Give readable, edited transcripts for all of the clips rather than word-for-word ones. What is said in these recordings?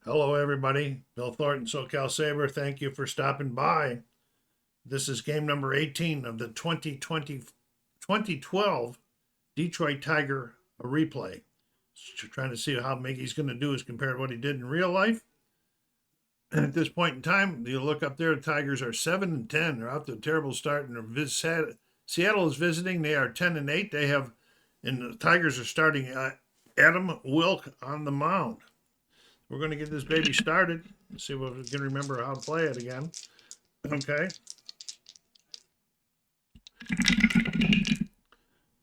Hello, everybody. Bill Thornton, SoCal Saber. Thank you for stopping by. This is game number 18 of the 2012 Detroit Tiger replay. Trying to see how Miggy's going to do as compared to what he did in real life. And at this point in time, you look up there, the Tigers are 7-10. They're out to a terrible start, and Seattle is visiting. They are 10-8. And the Tigers are starting Adam Wilk on the mound. We're going to get this baby started. Let's see if we can remember how to play it again. Okay.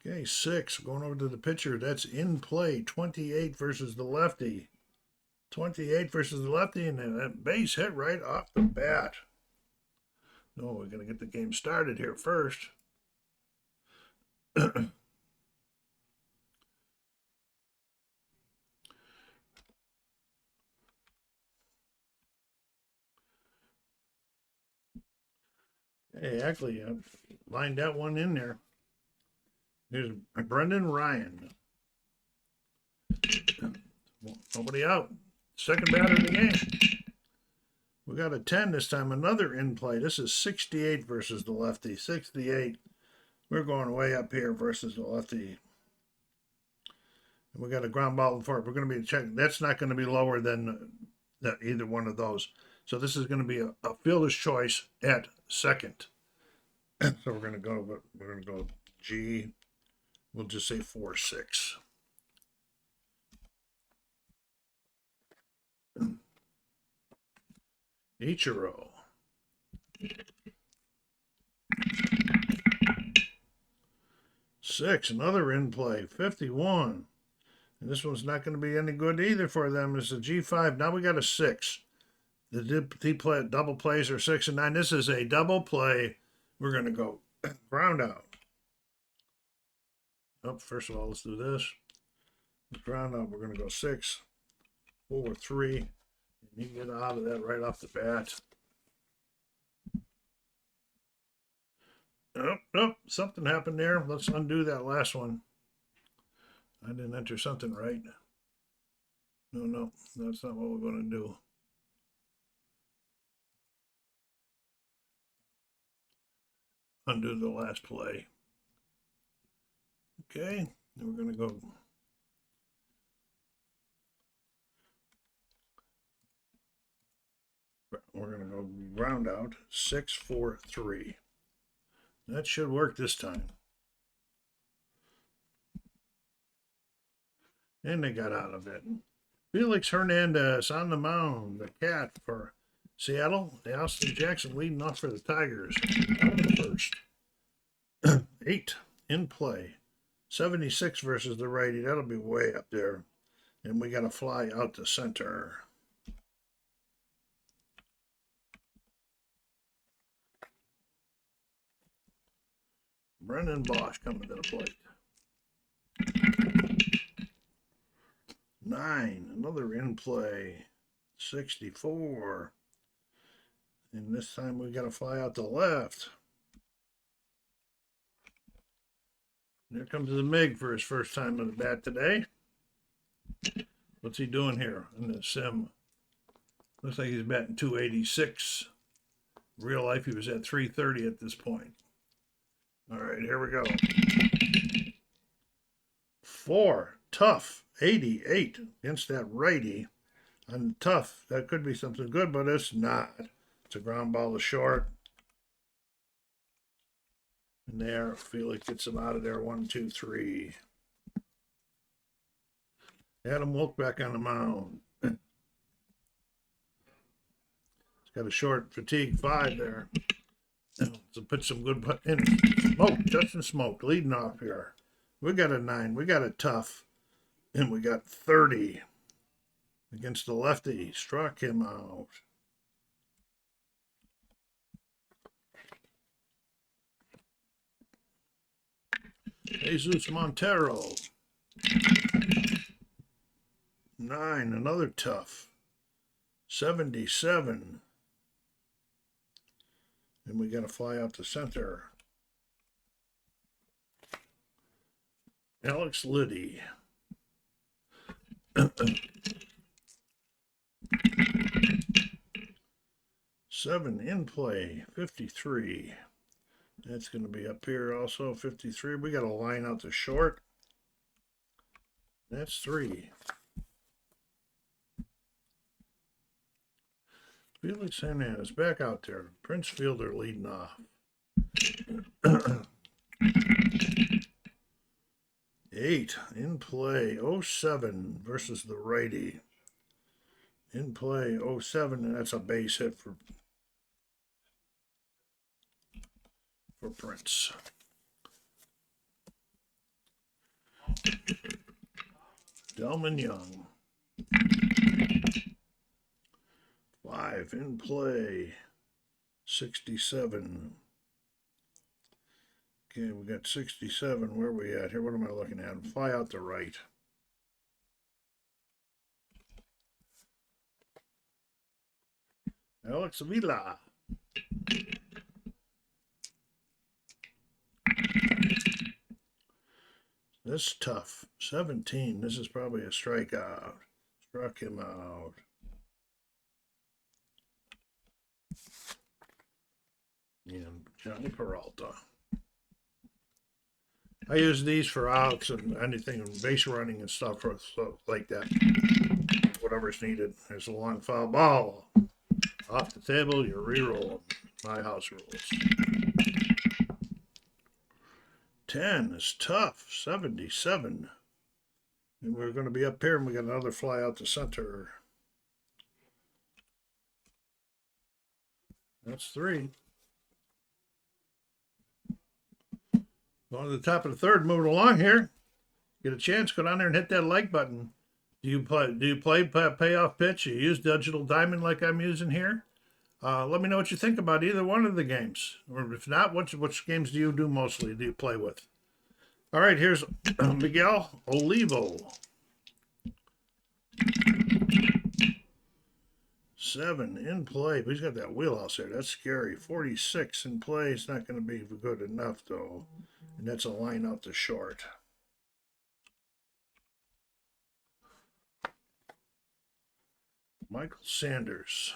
Okay, 6. Going over to the pitcher. That's in play. 28 versus the lefty. 28 versus the lefty, and then that base hit right off the bat. No, we're going to get the game started here first. Hey, actually, I lined that one in there. Here's Brendan Ryan. Nobody out. Second batter of the game. We got a 10 this time. Another in play. This is 68 versus the lefty. 68. We're going way up here versus the lefty. We got a ground ball for it. We're going to be checking. That's not going to be lower than either one of those. So this is going to be a fielder's choice at second. So we're going to go G. We'll just say 4-6. Ichiro. Six, another in play, 51. And this one's not going to be any good either for them. It's a G5. Now we got a 6. The double plays are 6 and 9. This is a double play. We're going to go ground out. Oh, first of all, let's do this. Ground out. We're going to go 6, 4, 3. And you get out of that right off the bat. Oh, something happened there. Let's undo that last one. I didn't enter something right. No, that's not what we're going to do. Undo the last play. Okay, then we're going to go. We're going to go round out 6, 4, 3. That should work this time. And they got out of it. Felix Hernandez on the mound, the cat for Seattle. Austin Jackson leading off for the Tigers. First. 8 in play. 76 versus the righty. That'll be way up there. And we got to fly out to center. Brendan Bosch coming to the plate. 9, another in play. 64. And this time we got to fly out to left. Here comes the MiG for his first time on the bat today. What's he doing here in the sim? Looks like he's batting 286. Real life, he was at 330 at this point. All right, here we go. 4, tough, 88 against that righty. On tough, that could be something good, but it's not. It's a ground ball to short. And there, Felix gets him out of there. 1, 2, 3. Adam Wilk back on the mound. He's got a short fatigue 5 there. So put some good in. Smoke, Justin Smoke, leading off here. We got a 9. We got a tough. And we got 30 against the lefty. Struck him out. Jesus Montero. 9, another tough. 77. And we got to fly out to center. Alex Liddy. 7 in play, 53. That's going to be up here also, 53. We got a line out to short. That's 3. Felix Hernandez back out there. Prince Fielder leading off. 8 in play, 07 versus the righty. In play, 07, and that's a base hit for Prince. Delman Young. 5 in play, 67. Okay, we got 67. Where are we at here? What am I looking at? Fly out to right. Alex Vila. This is tough. 17. This is probably a strikeout. Struck him out. And Johnny Peralta. I use these for outs and anything, base running and stuff like that. Whatever's needed. There's a long foul ball. Off the table, you re-roll. My house rules. 10 is tough. 77. And we're going to be up here, and we got another fly out to center. That's 3. Going to the top of the third, moving along here. Get a chance, go down there and hit that like button. Do you play payoff pitch? You use digital diamond like I'm using here? Let me know what you think about either one of the games. Or if not, which games do you do mostly? Do you play with? All right, here's Miguel Olivo. 7 in play. But he's got that wheelhouse there. That's scary. 46 in play. It's not going to be good enough, though. And that's a line out to short. Michael Sanders.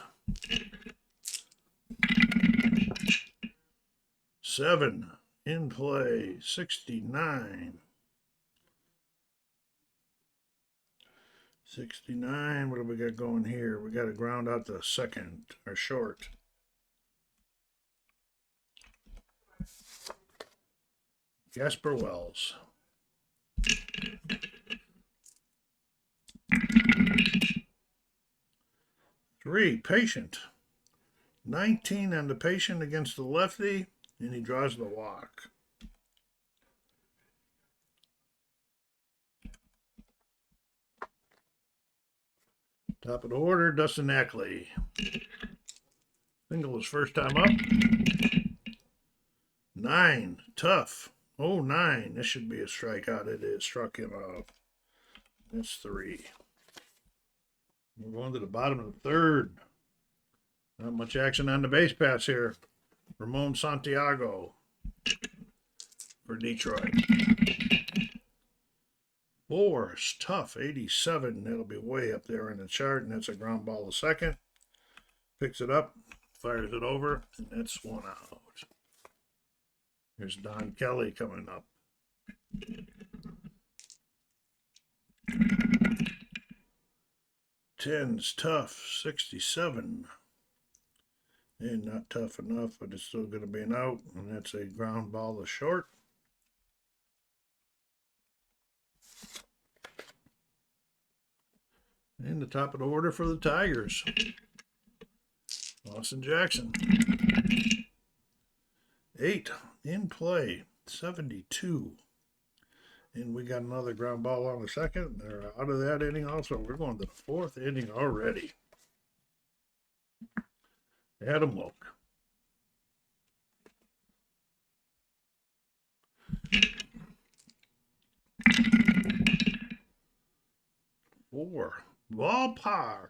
7 in play. 69. 69. What do we got going here? We got to ground out the second or short. Jasper Wells. 3, patient. 19 on the patient against the lefty, and he draws the walk. Top of the order, Dustin Ackley. Single his first time up. 9, tough. Oh, 9. This should be a strikeout. It is. Struck him out. That's 3. We're going to the bottom of the third. Not much action on the base paths here. Ramon Santiago for Detroit. 4 is tough. 87. That'll be way up there in the chart, and that's a ground ball to second. Picks it up, fires it over, and that's 1 out. Here's Don Kelly coming up. 10's tough. 67. And not tough enough, but it's still going to be an out, and that's a ground ball to short. And the top of the order for the Tigers. Austin Jackson. 8 in play. 72. And we got another ground ball on the second. They're out of that inning also. We're going to the 4th inning already. Adam Wilk. 4. Ballpark.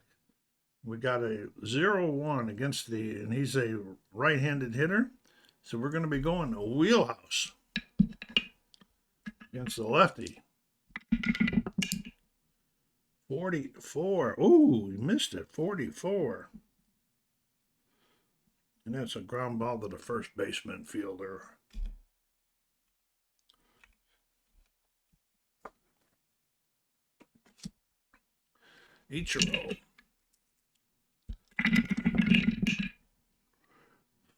We got a 0-1 against and he's a right-handed hitter. So we're going to be going to wheelhouse against the lefty. 44. Ooh, he missed it. 44. And that's a ground ball to the first baseman fielder. Ichiro.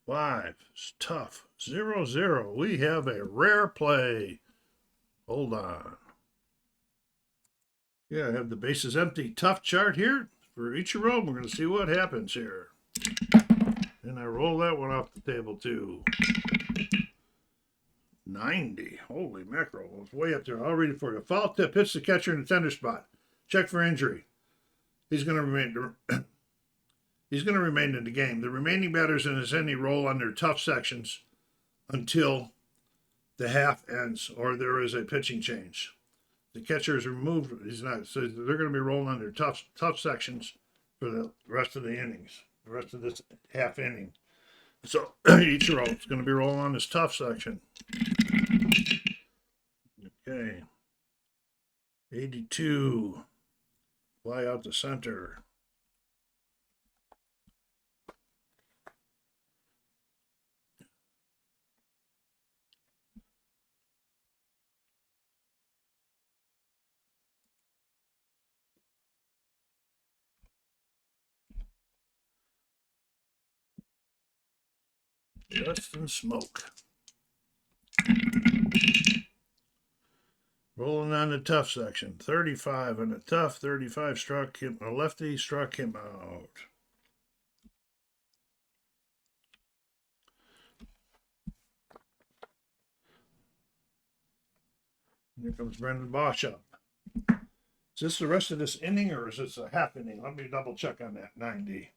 5 is tough. 0-0. We have a rare play. Hold on. Yeah, I have the bases empty tough chart here for Ichiro. We're going to see what happens here. And I roll that one off the table too. 90. Holy mackerel. It's way up there. I'll read it for you. Foul tip hits the catcher in the tender spot. Check for injury. He's going to remain in the game. The remaining batters in his inning roll on their tough sections until the half ends or there is a pitching change. The catcher is removed. He's not. So they're going to be rolling on their tough sections for the rest of the innings, the rest of this half inning. So Ichiro is going to be rolling on his tough section. Okay. 82. Fly out to center. Dust and smoke. Rolling on the tough section. 35 on the tough. 35 struck him. A lefty struck him out. Here comes Brendan Bosch up. Is this the rest of this inning or is this a half inning? Let me double check on that. 90.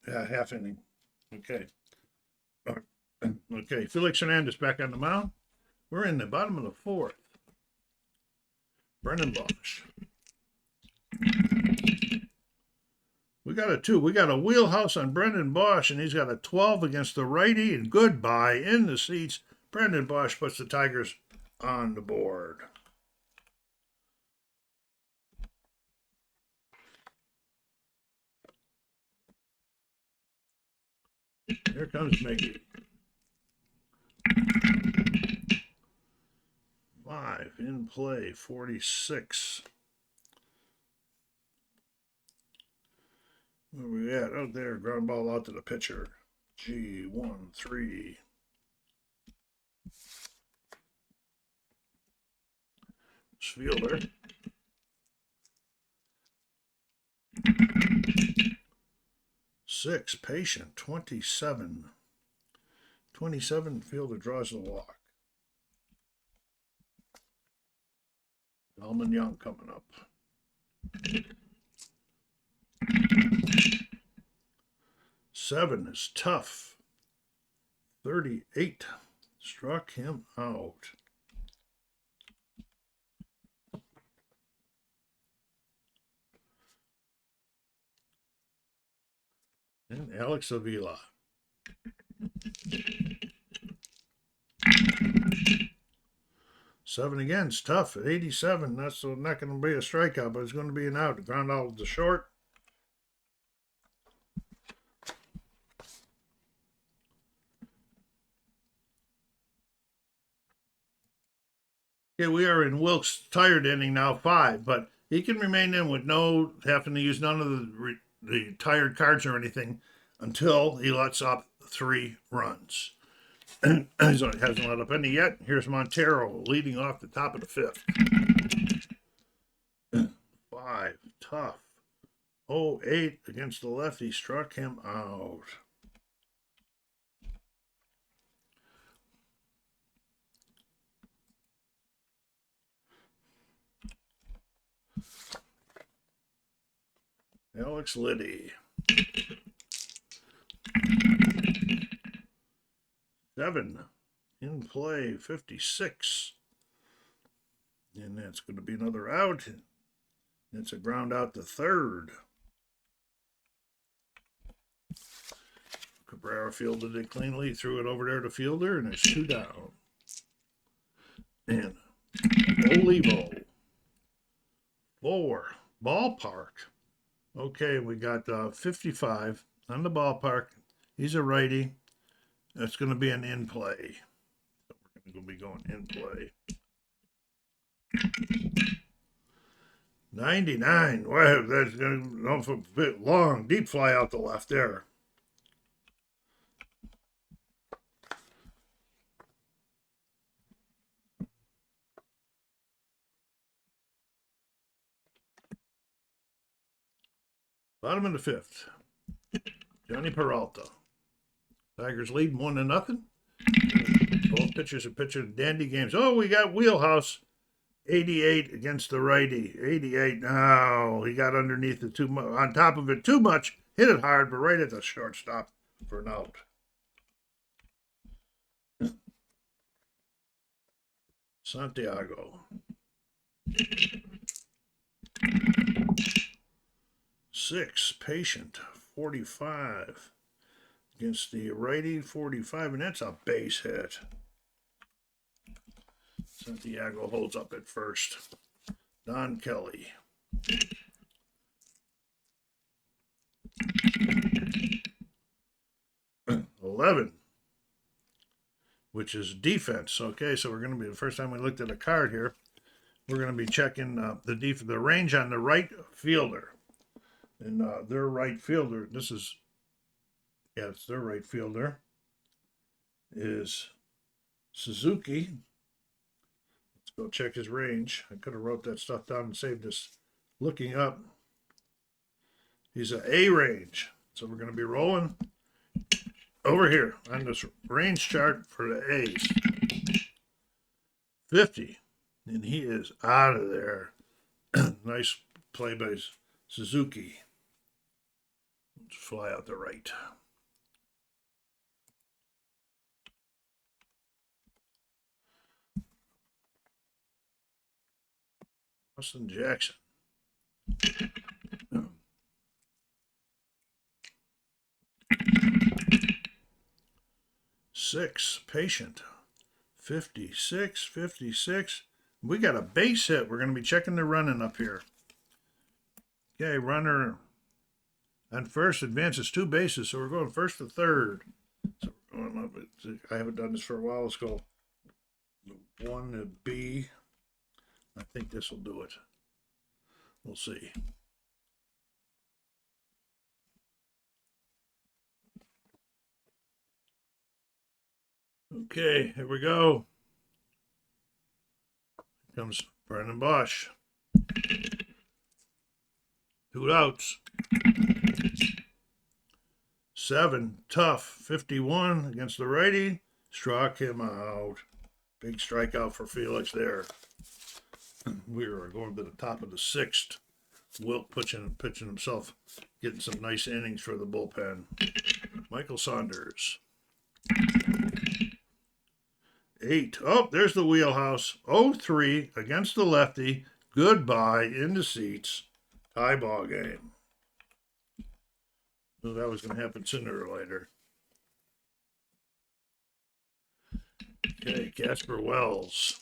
Yeah, half inning. Okay. Okay, Felix Hernandez back on the mound. We're in the bottom of the fourth. Brendan Bosch. We got a 2. We got a wheelhouse on Brendan Bosch, and he's got a 12 against the righty, and goodbye in the seats. Brendan Bosch puts the Tigers on the board. Here comes Miguel. 5 in play, 46. Where are we at? Out there, ground ball out to the pitcher. G1-3. Fielder. Six, patient, 27. 27, fielder draws the walk. Dalman Young coming up. 7 is tough. 38, struck him out. And Alex Avila. 7 again, it's tough. 87, that's not going to be a strikeout, but it's going to be an out. The ground out to short. Okay, we are in Wilk's tired inning now, 5, but he can remain in with no having to use none of the tired cards or anything until he lets up 3 runs. He hasn't let up any yet. Here's Montero leading off the top of the 5th. 5, tough. 08 against the lefty, struck him out. Alex Liddy. 7 in play, 56. And that's going to be another out. It's a ground out to third. Cabrera fielded it cleanly, threw it over there to fielder, and it's 2 down. And Olivo. 4. Ballpark. Okay, we got 55 on the ballpark. He's a righty. That's going to be an in play. So we're going to be going in play. 99. Wow, that's going to go a bit long. Deep fly out the left there. Bottom of the 5th. Johnny Peralta. Tigers lead 1-0. Both pitchers are pitching dandy games. Oh, we got Wheelhouse. 88 against the righty. 88. No, he got underneath it too much. On top of it too much. Hit it hard, but right at the shortstop for an out. Santiago. 6. Patient. 45 against the righty. 45, and that's a base hit. Santiago holds up at first. Don Kelly. 11, which is defense. Okay, so we're going to be the first time we looked at a card here. We're going to be checking the range on the right fielder, and their right fielder. It's their right fielder is Suzuki. Let's go check his range. I could have wrote that stuff down and saved us looking up. He's an A range, so we're going to be rolling over here on this range chart for the A's. 50, and he is out of there. Nice play by Suzuki. Let's fly out the right. Austin Jackson. 6, Patient. 56, 56. We got a base hit. We're going to be checking the running up here. Okay, runner on first advances 2 bases, so we're going first to third. So we're going up. I haven't done this for a while. Let's go 1 to B. I think this will do it. We'll see. Okay, here we go. Here comes Brendan Bosch. 2 outs. 7, tough. 51 against the righty. Struck him out. Big strikeout for Felix there. We are going to the top of the 6th. Wilk pitching himself, getting some nice innings for the bullpen. Michael Saunders. 8. Oh, there's the wheelhouse. 0-3 against the lefty. Goodbye in the seats. Tie ball game. Knew that was going to happen sooner or later. Okay, Casper Wells.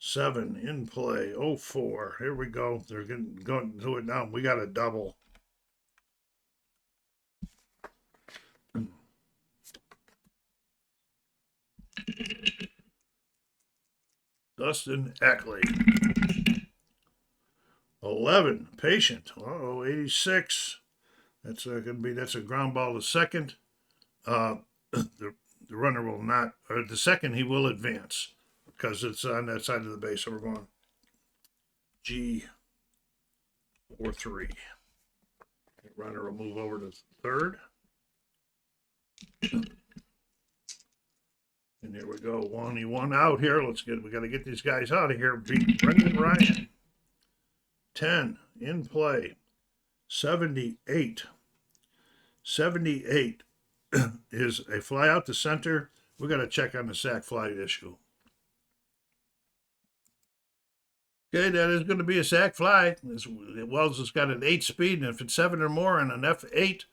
7 in play. 0-4. Here we go. They're going to do it now. We got a double. Dustin Ackley. 11, Patient. 86. That's a ground ball to second. The runner will not, or the second he will advance because it's on that side of the base. So we're going G 4-3. The runner will move over to third. And here we go. 1 out here. We got to get these guys out of here. Beat Brendan Ryan. 10 in play. 78. 78 is a fly out to center. We got to check on the sac fly issue. Okay, that is going to be a sac fly. Wells has got an 8 speed, and if it's 7 or more and an F8,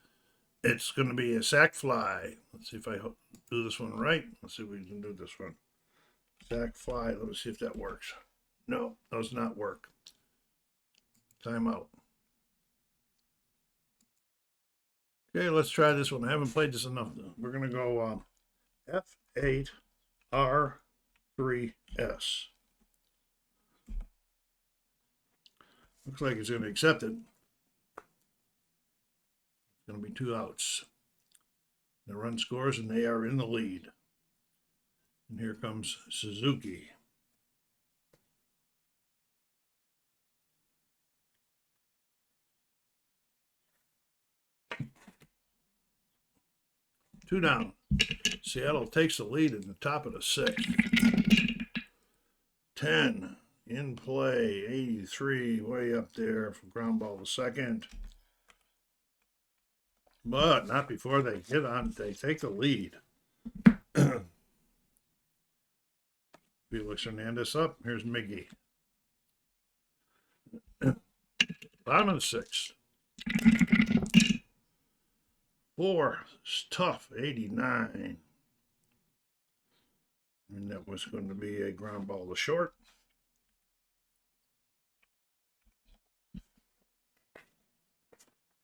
it's going to be a sac fly. Let's see if I do this one right. Let's see if we can do this one. Sac fly. Let me see if that works. No, does not work. Timeout. Okay, let's try this one. I haven't played this enough. We're going to go F8 R3S. Looks like it's going to accept it. It's going to be 2 outs. The run scores, and they are in the lead. And here comes Suzuki. Two down. Seattle takes the lead in the top of the 6th. 10 in play. 83 way up there from ground ball to second. But not before they get on. They take the lead. Felix Hernandez up. Here's Miguel. Bottom of the 6th. 4 is tough. 89. And that was going to be a ground ball to short.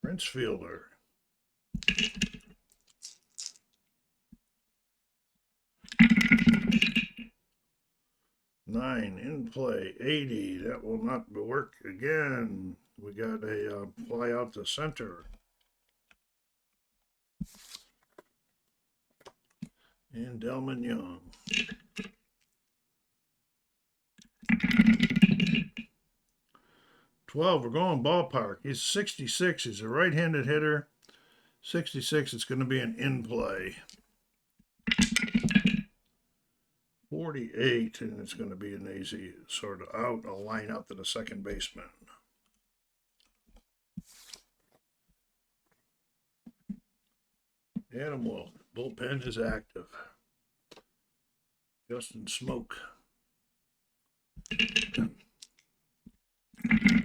Prince Fielder. Nine in play. 80. That will not work again. We got a fly out to center. And Delman Young. We're going ballpark. He's 66. He's a right-handed hitter. 66. It's going to be an in play. 48, and it's going to be an easy sort of out. A line out to the second baseman. Adam Wilk. Bullpen is active. Justin Smoke.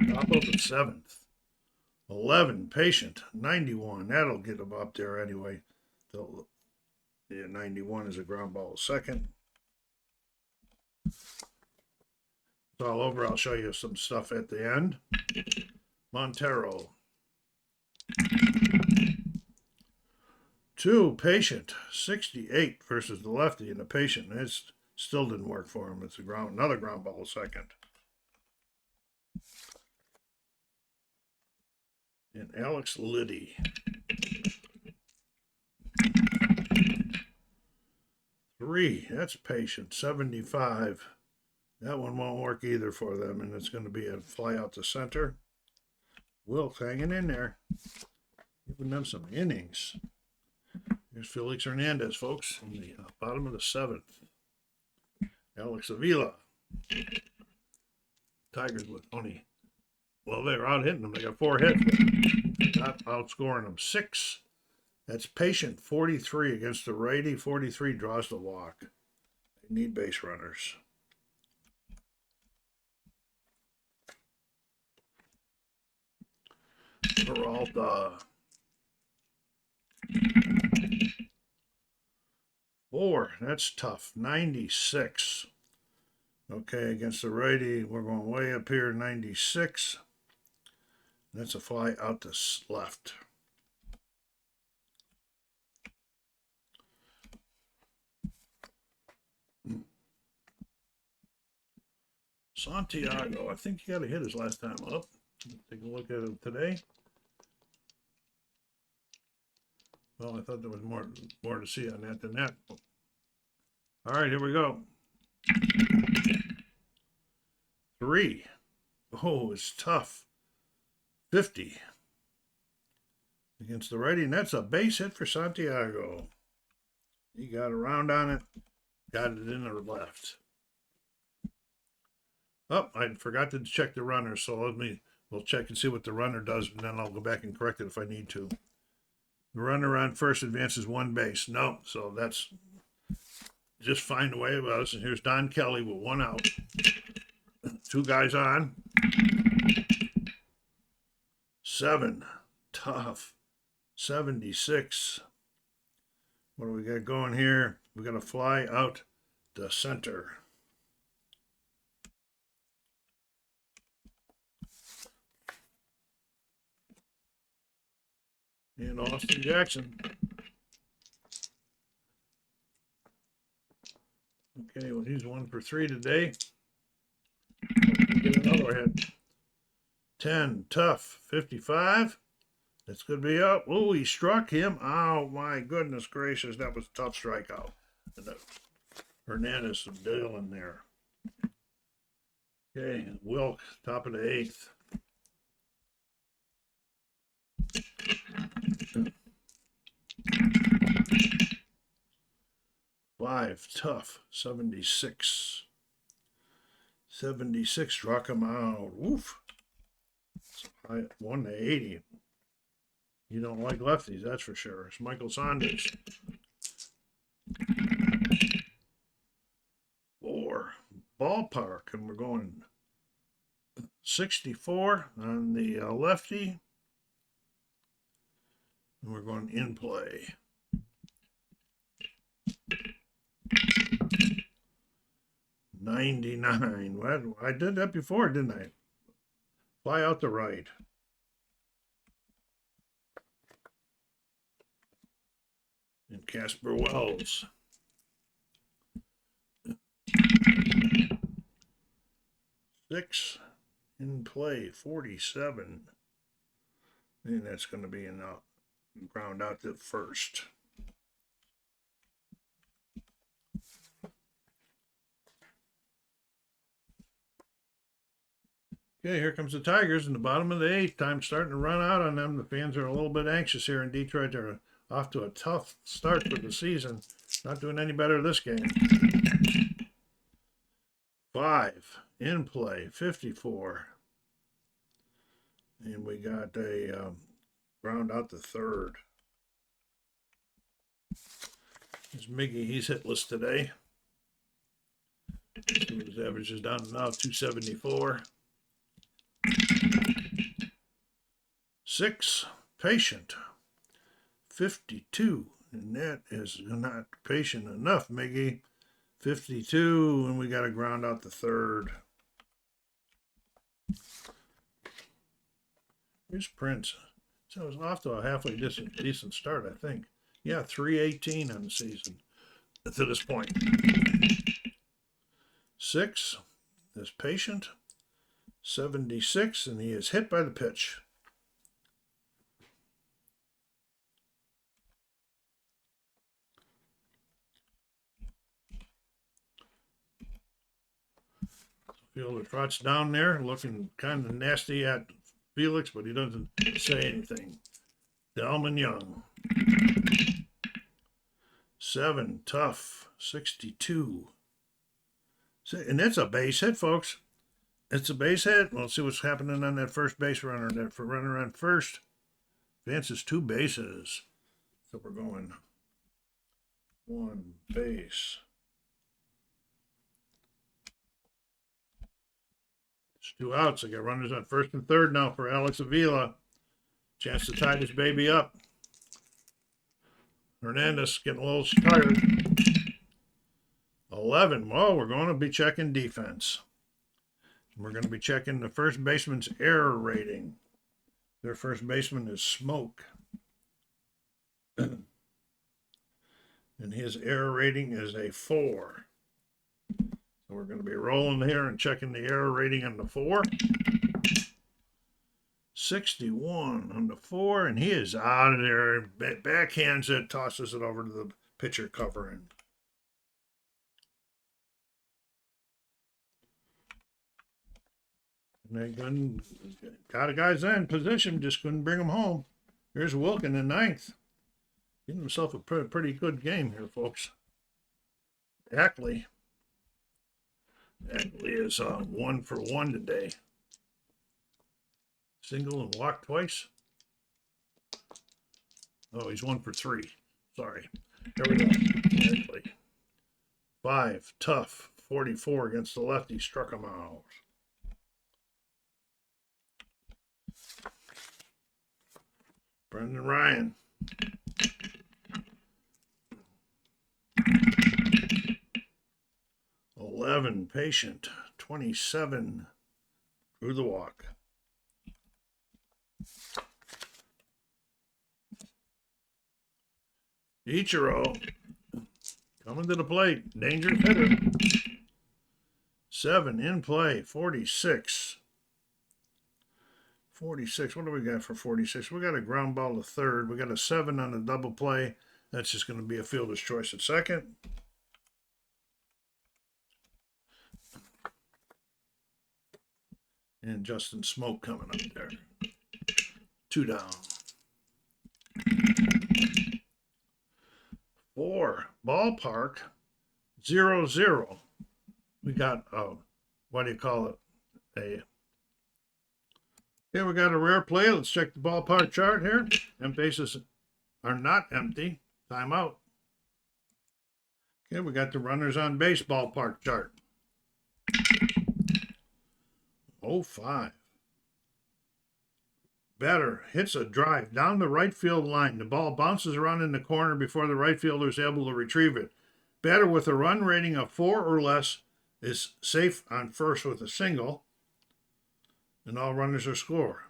Top of the 7th. 11, Patient. 91. That'll get him up there anyway. Yeah, 91 is a ground ball second. It's all over. I'll show you some stuff at the end. Montero. 2, Patient. 68 versus the lefty and the Patient. It still didn't work for him. It's another ground ball second. And Alex Liddy. 3, that's Patient. 75. That one won't work either for them, and it's going to be a fly out to center. Wilk hanging in there. Giving them some innings. Here's Felix Hernandez, folks, in the bottom of the 7th. Alex Avila. Tigers with only, well, they're out hitting them. They got 4 hits. Not outscoring them. 6. That's Patient. 43 against the righty. 43 draws the walk. They need base runners. Peralta. 4, that's tough. 96. Okay, against the righty, we're going way up here. 96. That's a fly out to left. Santiago, I think he got a hit his last time up. Take a look at him today. Well, I thought there was more to see on that than that. All right, here we go. 3. Oh, it's tough. 50 against the righty, and that's a base hit for Santiago. He got around on it, got it in the left. Oh, I forgot to check the runner, so we'll check and see what the runner does, and then I'll go back and correct it if I need to. The runner on first advances 1 base. No, so that's just fine the way it was. And here's Don Kelly with 1 out. 2 guys on. 7, tough. 76. What do we got going here? We got a fly out the center. And Austin Jackson. Okay, well, he's 1 for 3 today. Get another hit. 10, tough, 55. That's going to be up. Oh, he struck him. Oh, my goodness gracious. That was a tough strikeout. Hernandez and Dale in there. Okay, Wilk, top of the 8th. Five, tough, 76. 76 struck him out. Woof. 1 to 80. You don't like lefties, that's for sure. It's Michael Saunders. 4. Ballpark, and we're going 64 on the lefty. And we're going in play. 99. Well, I did that before, didn't I? Fly out the right. And Casper Wells. 6 in play, 47. And that's going to be enough. Ground out the first. Okay, here comes the Tigers in the bottom of the 8th. Time starting to run out on them. The fans are a little bit anxious here in Detroit. They're off to a tough start for the season. Not doing any better this game. 5 in play, 54. And we got a ground out the third. There's Miggy. He's hitless today. His average is down to now 274. 6, patient, 52, and that is not patient enough, Miggy. 52, and we got to ground out the third. Here's Prince. So it was off to a halfway decent start, I think. Yeah, 318 on the season to this point. 6 is patient, 76, and he is hit by the pitch. Fielder trots down there, looking kind of nasty at Felix, but he doesn't say anything. Delman Young. 7, tough, 62. And that's a base hit, folks. It's a base hit. We'll see what's happening on that first base runner. That for runner on first. Advances 2 bases. So we're going 1 base. It's 2 outs. I got runners on first and third now for Alex Avila. Chance to tie this baby up. Hernandez getting a little tired. 11. Well, we're going to be checking defense. We're going to be checking the first baseman's error rating. Their first baseman is Smoke. And his error rating is a 4. So we're going to be rolling here and checking the error rating on the 4. 61 on the 4, and he is out of there. Backhands it, tosses it over to the pitcher covering. And they got a guys in position, just couldn't bring him home. Here's Wilk in the 9th. Getting himself a pretty good game here, folks. Ackley is 1 for 1 today. Single and walked twice. Oh, he's 1 for 3. Sorry. There we go. Ackley. 5, tough, 44 against the lefty. Struck him out. Brendan Ryan. 11, patient. 27, through the walk. Ichiro coming to the plate. Dangerous hitter. 7 in play. 46. 46. What do we got for 46? We got a ground ball to third. We got a 7 on a double play. That's just going to be a fielder's choice at second. And Justin Smoke coming up there. 2 down. 4. Ballpark. 0-0. We got, what do you call it? Okay, we got a rare play. Let's check the ballpark chart here. And bases are not empty. Timeout. Okay, we got the runners on base ballpark chart. 0-5. Batter hits a drive down the right field line. The ball bounces around in the corner before the right fielder is able to retrieve it. Batter with a run rating of 4 or less is safe on first with a single, and all runners are score.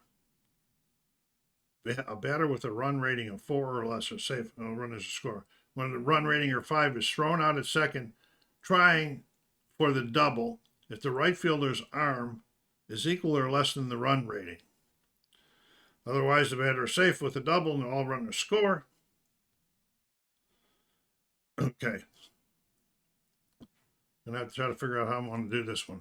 A batter with a run rating of 4 or less is safe, and all runners are score. When the run rating of 5 is thrown out at second, trying for the double if the right fielder's arm is equal or less than the run rating. Otherwise, the batter is safe with a double and all runners score. Okay. I'm going to have to try to figure out how I want to do this one.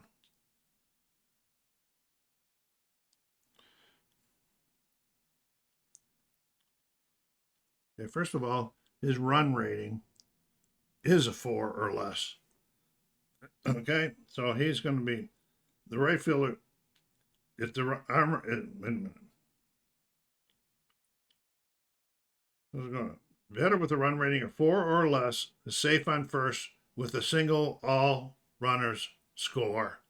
Okay, first of all, his run rating is a 4 or less. Okay, so he's going to be the right fielder. If the arm, wait a minute. Batter with a run rating of 4 or less is safe on first with a single, all runners score.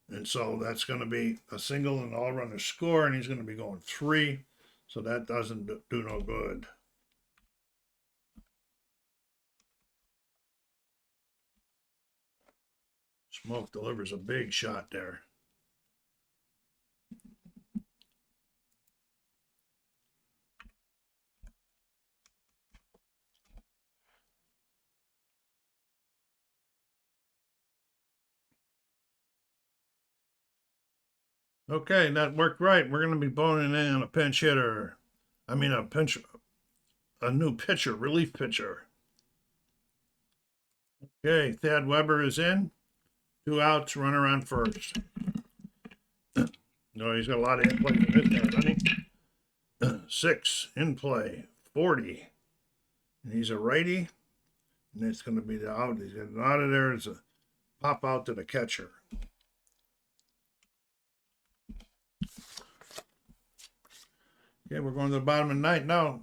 And so that's going to be a single and all runners score, and he's going to be going 3. So that doesn't do no good. Smoke delivers a big shot there. Okay, that worked right. We're going to be boning in a pinch hitter. I mean, a new pitcher, relief pitcher. Okay, Thad Weber is in. 2 outs, runner on first. No, he's got a lot of in play in this guy, doesn't he? 6 in play, 40. And he's a righty. And it's going to be the out. He's getting out of there. It's a pop out to the catcher. Okay, we're going to the bottom of the ninth now.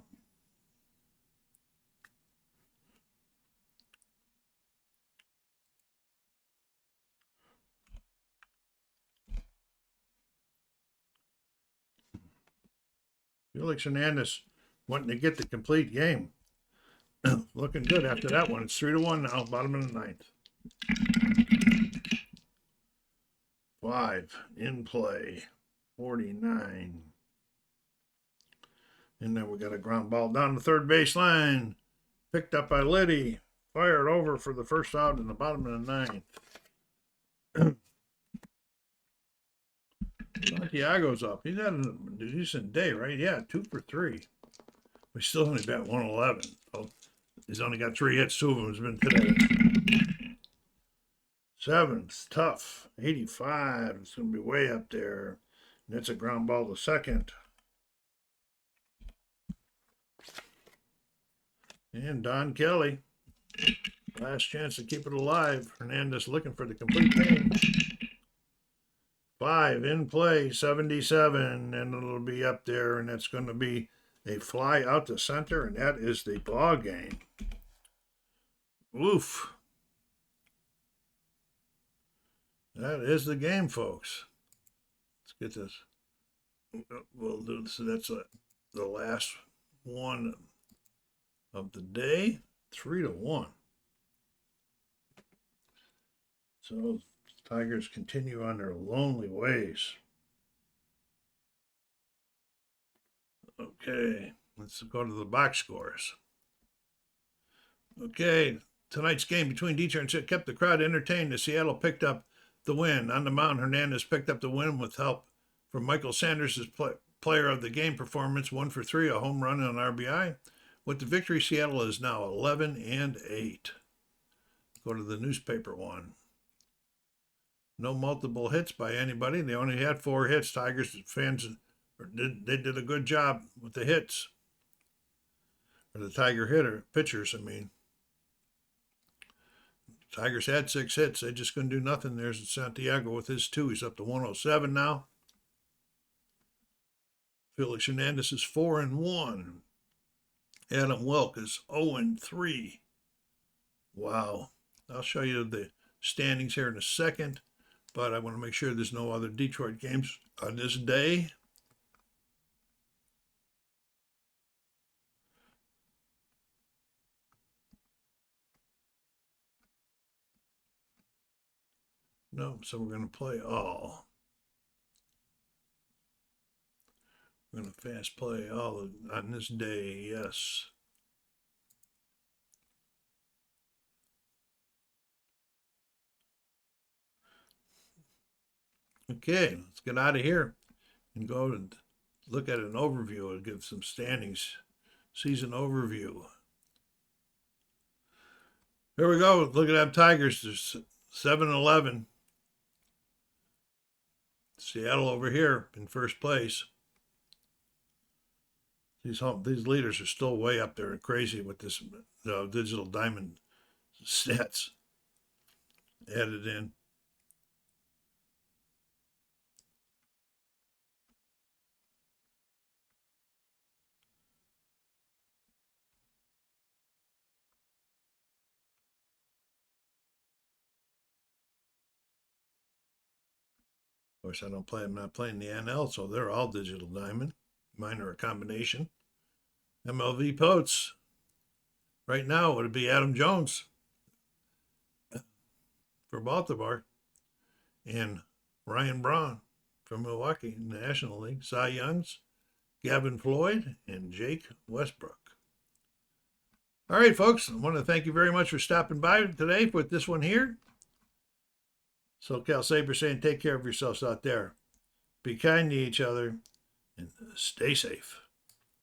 Felix Hernandez wanting to get the complete game. Looking good after that one. It's 3-1 now, bottom of the ninth. 5 in play, 49. And then we got a ground ball down the third baseline. Picked up by Liddy. Fired over for the first out in the bottom of the ninth. Santiago's up. He's had a decent day, right? Yeah, 2 for 3. We still only bat 111. So he's only got 3 hits. 2 of them has been today. 7th, tough. 85. It's going to be way up there. And it's a ground ball to second. And Don Kelly. Last chance to keep it alive. Hernandez looking for the complete game. 5 in play, 77, and it'll be up there, and that's going to be a fly out to center, and that is the ball game. Oof. That is the game, folks. Let's get this. We'll do this. That's the last one of the day. 3-1. So Tigers continue on their lonely ways. Okay, let's go to the box scores. Okay, tonight's game between Detroit and Seattle kept the crowd entertained as Seattle picked up the win. On the mound, Hernandez picked up the win with help from Michael Sanders' player of the game performance, 1 for 3, a home run and an RBI. With the victory, Seattle is now 11-8. Go to the newspaper one. No multiple hits by anybody. They only had 4 hits. Tigers fans did a good job with the hits. Or the Tiger pitchers, I mean. Tigers had 6 hits. They just couldn't do nothing. There's Santiago with his 2. He's up to 107 now. Felix Hernandez is 4-1. Adam Wilk is 0-3. Wow. I'll show you the standings here in a second, but I want to make sure there's no other Detroit games on this day. No, so we're going to play all. We're going to fast play all on this day, yes. Okay, let's get out of here and go and look at an overview and give some standings, season overview. Here we go. Look at them Tigers. There's 7-11. Seattle over here in first place. These leaders are still way up there and crazy with this digital diamond stats added in. Of course, I'm not playing the NL, so they're all digital diamond. Mine are a combination. MLB Poets. Right now, would it be Adam Jones for Baltimore and Ryan Braun from Milwaukee in the National League. Cy Youngs, Gavin Floyd, and Jake Westbrook. All right, folks, I want to thank you very much for stopping by today with this one here. SoCal Saber saying take care of yourselves out there. Be kind to each other and stay safe.